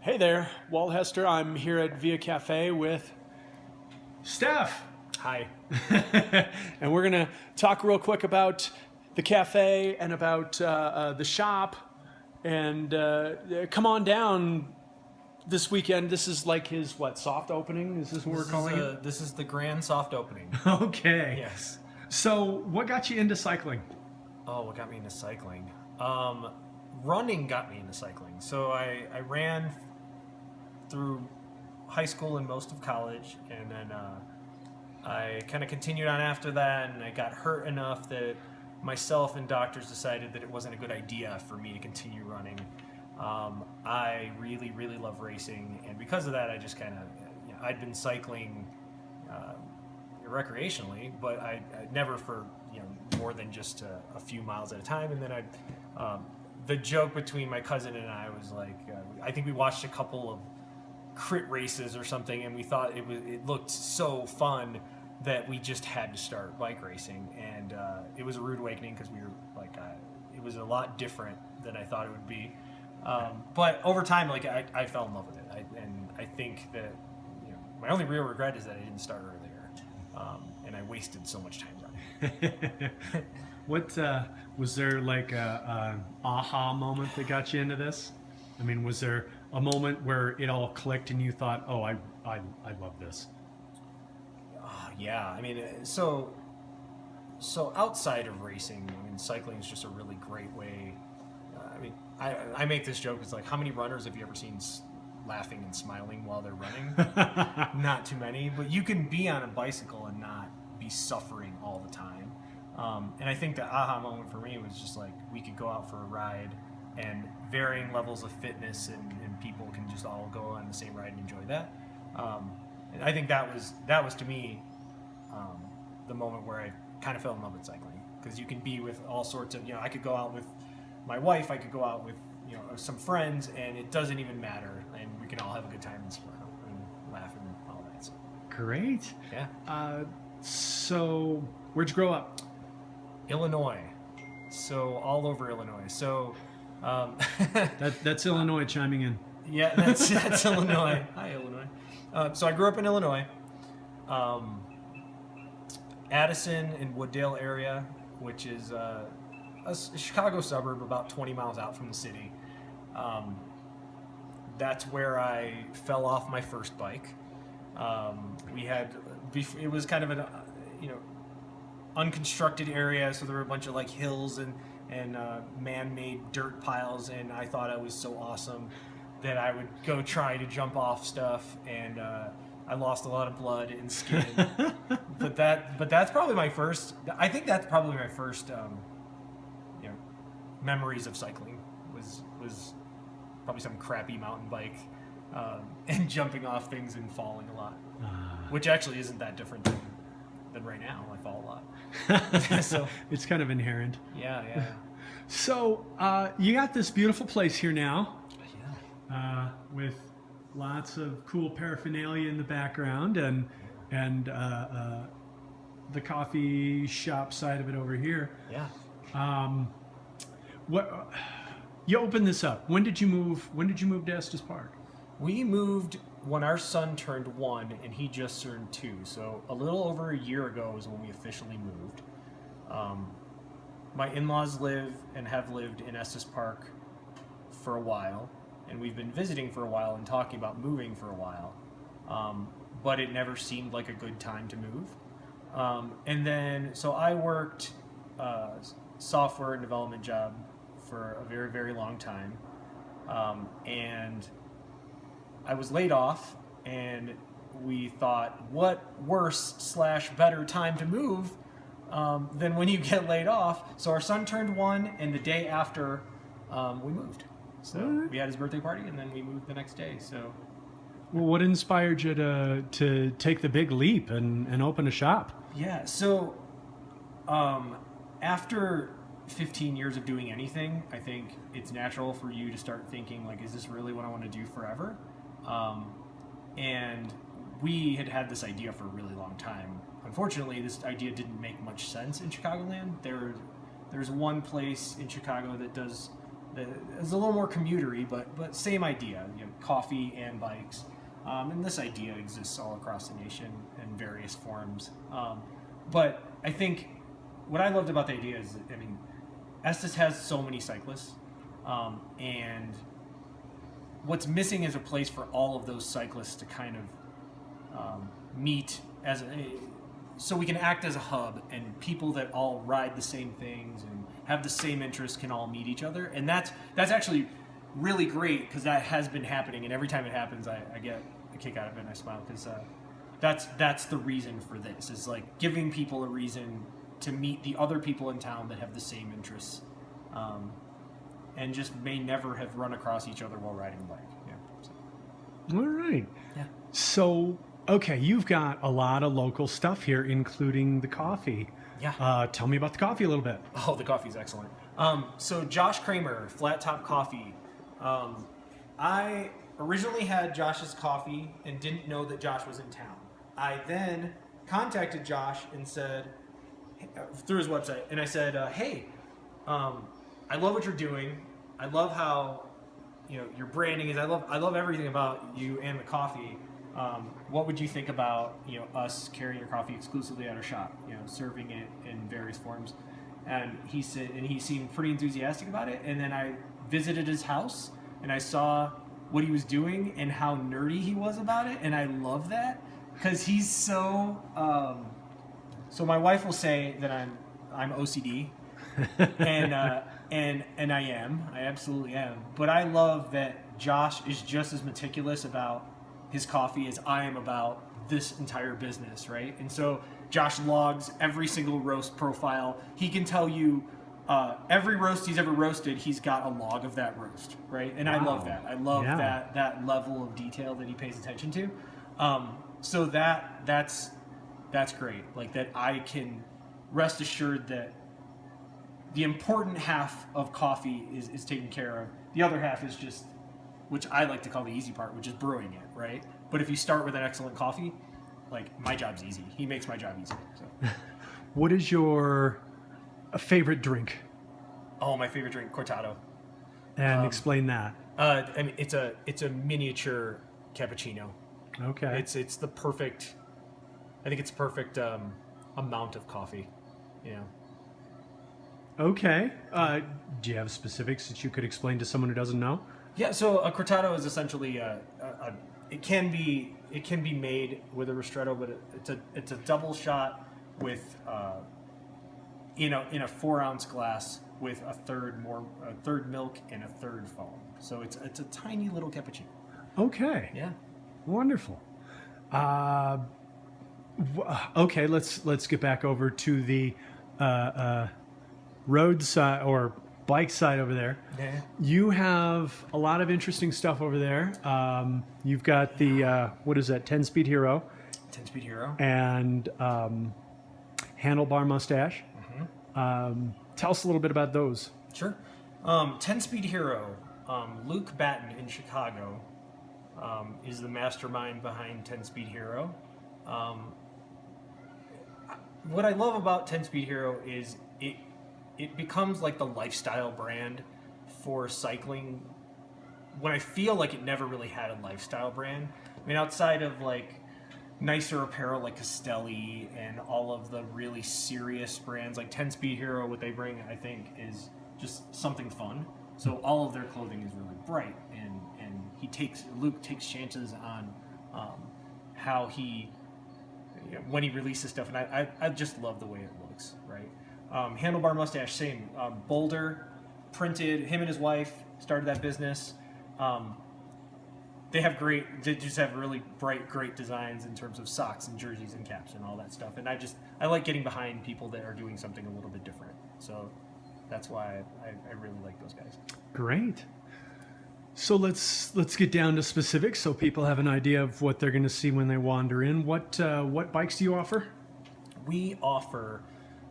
Hey there, Walt Hester. I'm here at Via Cafe with Stef. Hi. And we're going to talk real quick about the cafe and about the shop. And come on down this weekend. This is like his, soft opening? Is this what we're calling it? This is the grand soft opening. Okay. Yes. So what got you into cycling? Oh, what got me into cycling? Running got me into cycling. So I ran through high school and most of college, and then I kind of continued on after that, and I got hurt enough that myself and doctors decided that it wasn't a good idea for me to continue running. I really, really love racing, and because of that, I just kind of, I'd been cycling recreationally, but I never for more than just a few miles at a time. And then the joke between my cousin and I was like, I think we watched a couple of crit races or something, and we thought it looked so fun that we just had to start bike racing. And it was a rude awakening because we were like, it was a lot different than I thought it would be. But over time, like I fell in love with it, and I think that my only real regret is that I didn't start earlier, and I wasted so much time running. What was there like a aha moment that got you into this? I mean, was there a moment where it all clicked and you thought, "Oh, I love this"? Yeah, I mean, so outside of racing, I mean, cycling is just a really great way. I mean, I make this joke. It's like, how many runners have you ever seen laughing and smiling while they're running? Not too many, but you can be on a bicycle and not be suffering all the time. And I think the aha moment for me was just like, we could go out for a ride, and varying levels of fitness and people can just all go on the same ride and enjoy that. And I think that was to me the moment where I kind of fell in love with cycling, because you can be with all sorts of, I could go out with my wife, I could go out with some friends, and it doesn't even matter, and we can all have a good time and smile and laugh and all that. So. Great. Yeah. So where'd you grow up? Illinois. So all over Illinois. So that's Illinois chiming in. Yeah, that's Illinois. Hi, Illinois. So I grew up in Illinois, Addison and Wooddale area, which is a Chicago suburb about 20 miles out from the city. That's where I fell off my first bike. It was kind of an unconstructed area, so there were a bunch of like hills and man-made dirt piles, and I thought I was so awesome that I would go try to jump off stuff, and I lost a lot of blood and skin. but that's probably my first. I think that's probably my first memories of cycling was probably some crappy mountain bike and jumping off things and falling a lot, which actually isn't that different than right now. I fall a lot. So it's kind of inherent. Yeah. So you got this beautiful place here now. Yeah. With lots of cool paraphernalia in the background, and the coffee shop side of it over here. Yeah. What you opened this up? When did you move? When did you move to Estes Park? We moved when our son turned 1 and he just turned 2. So a little over a year ago is when we officially moved. My in-laws live and have lived in Estes Park for a while, and we've been visiting for a while and talking about moving for a while. But it never seemed like a good time to move. And then, so I worked software and development job for a very, very long time. And I was laid off, and we thought, what worse / better time to move than when you get laid off? So our son turned 1, and the day after we moved. So we had his birthday party, and then we moved the next day. So, well, what inspired you to take the big leap and open a shop? Yeah. So after 15 years of doing anything, I think it's natural for you to start thinking, like, is this really what I want to do forever? And we had this idea for a really long time. Unfortunately, this idea didn't make much sense in Chicagoland. There's one place in Chicago that does It's a little more commutery, but same idea. Coffee and bikes, and this idea exists all across the nation in various forms. But I think what I loved about the idea is, Estes has so many cyclists, and what's missing is a place for all of those cyclists to kind of meet so we can act as a hub, and people that all ride the same things and have the same interests can all meet each other. And that's actually really great, because that has been happening, and every time it happens, I get a kick out of it and I smile, because that's the reason for this, is like giving people a reason to meet the other people in town that have the same interests, and just may never have run across each other while riding a bike. Yeah. So. All right. Yeah. So, okay, you've got a lot of local stuff here, including the coffee. Yeah. Tell me about the coffee a little bit. Oh, the coffee's excellent. So Josh Kramer, Flat Top Coffee. I originally had Josh's coffee and didn't know that Josh was in town. I then contacted Josh and said, through his website, and I said, hey, I love what you're doing. I love how, your branding is. I love everything about you and the coffee. What would you think about, us carrying your coffee exclusively at our shop, serving it in various forms? And he seemed pretty enthusiastic about it. And then I visited his house and I saw what he was doing and how nerdy he was about it. And I love that, because he's so, so my wife will say that I'm OCD, and I absolutely am. But I love that Josh is just as meticulous about his coffee as I am about this entire business, right? And so Josh logs every single roast profile. He can tell you every roast he's ever roasted, he's got a log of that roast, right? And wow. I love that. I love that level of detail that he pays attention to. So that's great. Like, that I can rest assured that the important half of coffee is taken care of. The other half is just, which I like to call the easy part, which is brewing it, right? But if you start with an excellent coffee, like, my job's easy. He makes my job easy. So. What is your favorite drink? Oh, my favorite drink, cortado. And explain that. It's a miniature cappuccino. Okay. It's the perfect. I think it's perfect amount of coffee. Okay. Do you have specifics that you could explain to someone who doesn't know? Yeah. So a cortado is essentially it can be made with a ristretto, but it's a double shot with in a 4-ounce glass with a third milk and a third foam. So it's a tiny little cappuccino. Okay. Yeah. Wonderful. Okay, let's get back over to the road side or bike side over there. Yeah. You have a lot of interesting stuff over there. You've got the what is that? 10-speed Hero. 10-speed Hero. And handlebar mustache. Mm-hmm. Tell us a little bit about those. Sure. 10-speed Hero. Luke Batten in Chicago is the mastermind behind 10-speed Hero. What I love about 10-speed Hero is it becomes like the lifestyle brand for cycling, when I feel like it never really had a lifestyle brand. I mean, outside of like nicer apparel like Castelli and all of the really serious brands, like 10-speed Hero, what they bring, I think, is just something fun. So all of their clothing is really bright, and Luke takes chances on how he, when he releases stuff, and I just love the way it looks, right? Handlebar mustache, same. Boulder, printed. Him and his wife started that business. They just have really bright, great designs in terms of socks and jerseys and caps and all that stuff. And I like getting behind people that are doing something a little bit different. So that's why I really like those guys. Great. So let's get down to specifics so people have an idea of what they're going to see when they wander in. What bikes do you offer? We offer,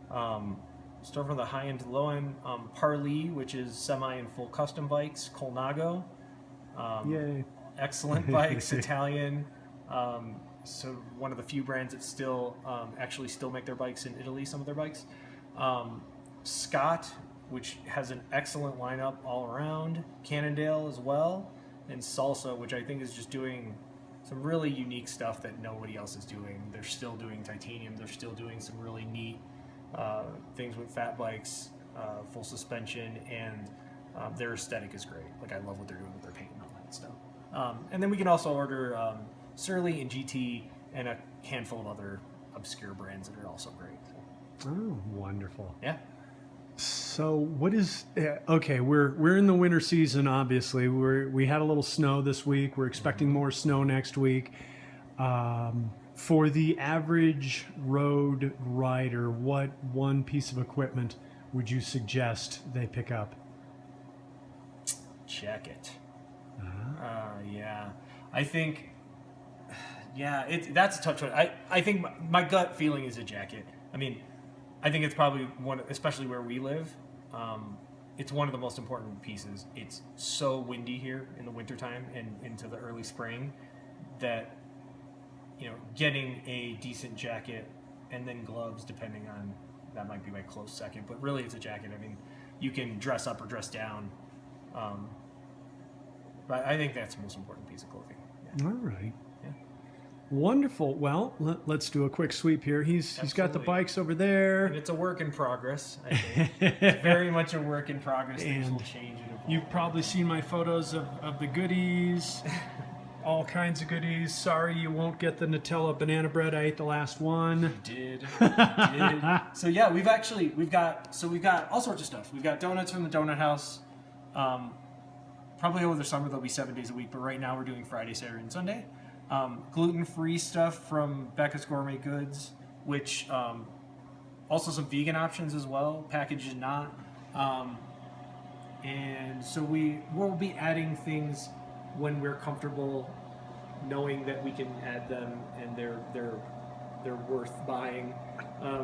start from the high end to the low end, Parley, which is semi and full custom bikes, Colnago. Yay. Excellent bikes, Italian. So one of the few brands that still actually make their bikes in Italy, some of their bikes. Scott, which has an excellent lineup all around. Cannondale as well, and Salsa, which I think is just doing some really unique stuff that nobody else is doing. They're still doing titanium. They're still doing some really neat things with fat bikes, full suspension, and their aesthetic is great. Like, I love what they're doing with their paint and all that stuff. And then we can also order Surly and GT and a handful of other obscure brands that are also great. So. Oh, wonderful. Yeah. So what is okay? We're in the winter season. Obviously, we had a little snow this week. We're expecting more snow next week. For the average road rider, what one piece of equipment would you suggest they pick up? Jacket. Yeah, I think. Yeah, that's a tough choice. I think my gut feeling is a jacket. I mean, I think it's probably one, especially where we live. It's one of the most important pieces. It's so windy here in the wintertime and into the early spring that, getting a decent jacket and then gloves, depending on, that might be my close second, but really it's a jacket. I mean, you can dress up or dress down. But I think that's the most important piece of clothing. Yeah. All right. Yeah. Wonderful. Well, let's do a quick sweep here. He's got the bikes over there. And it's a work in progress, I think. It's very much a work in progress. Things will change and evolve. You've probably seen my photos of the goodies, all kinds of goodies. Sorry you won't get the Nutella banana bread. I ate the last one. You did. So yeah, we've got all sorts of stuff. We've got donuts from the Donut House. Probably over the summer they'll be 7 days a week, but right now we're doing Friday, Saturday, and Sunday. Gluten-free stuff from Becca's Gourmet Goods, which also some vegan options as well, packaged and not. And so we'll be adding things when we're comfortable knowing that we can add them and they're worth buying.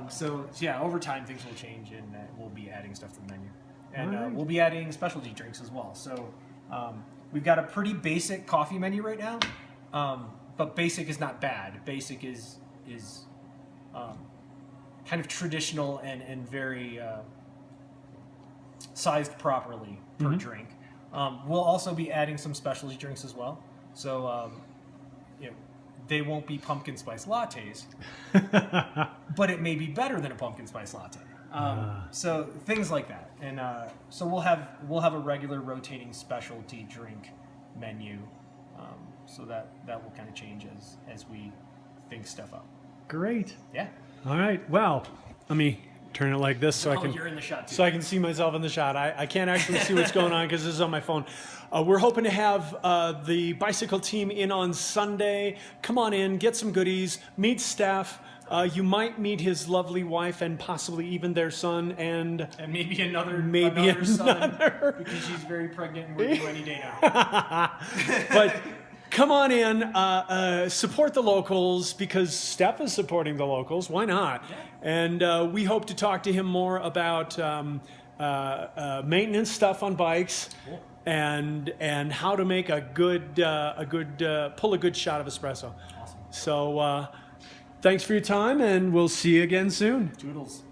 So yeah, over time things will change and we'll be adding stuff to the menu. And we'll be adding specialty drinks as well. So we've got a pretty basic coffee menu right now. But basic is not bad. Basic is kind of traditional and very sized properly per drink. We'll also be adding some specialty drinks as well. So they won't be pumpkin spice lattes, but it may be better than a pumpkin spice latte. So things like that, and so we'll have a regular rotating specialty drink menu. So that will kind of change as we think stuff up. Great. Yeah. All right. Well, let me turn it like this so You're in the shot too. so I can see myself in the shot. I can't actually see what's going on because this is on my phone. We're hoping to have the bicycle team in on Sunday. Come on in, get some goodies, meet Stef. You might meet his lovely wife and possibly even their son and maybe another son because she's very pregnant and we're due any day now. But come on in, support the locals because Stef is supporting the locals. Why not? Yeah. And we hope to talk to him more about maintenance stuff on bikes. Cool. And how to make pull a good shot of espresso. Awesome. So thanks for your time, and we'll see you again soon. Toodles.